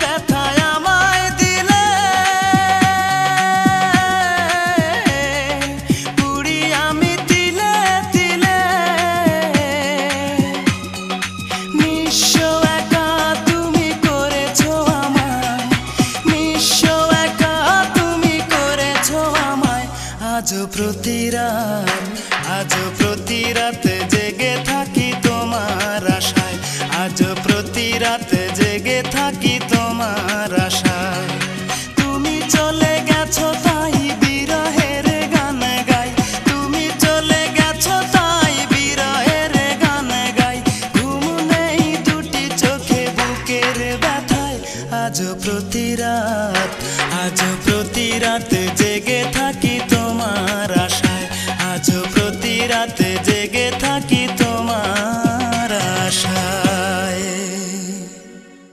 ব্যথায় আমায় দিলে, পুরি আমি তিলে তিলে। নিঃস্ব একা তুমি করেছো আমায়, নিঃস্ব একা তুমি করেছো আমায়। আজও প্রতি রাত জেগে থাকি তোমার আশায়, আজও প্রতি রাত জেগে থাকি তোমার আশায়। তুমি চলে গেছো তাই বিরহের গান গাই, তুমি চলে গেছো তাই বিরহের গান গাই। ঘুম নেই দুটি চোখে বুকের ব্যথায়, আজও প্রতি রাত জেগে থাকি।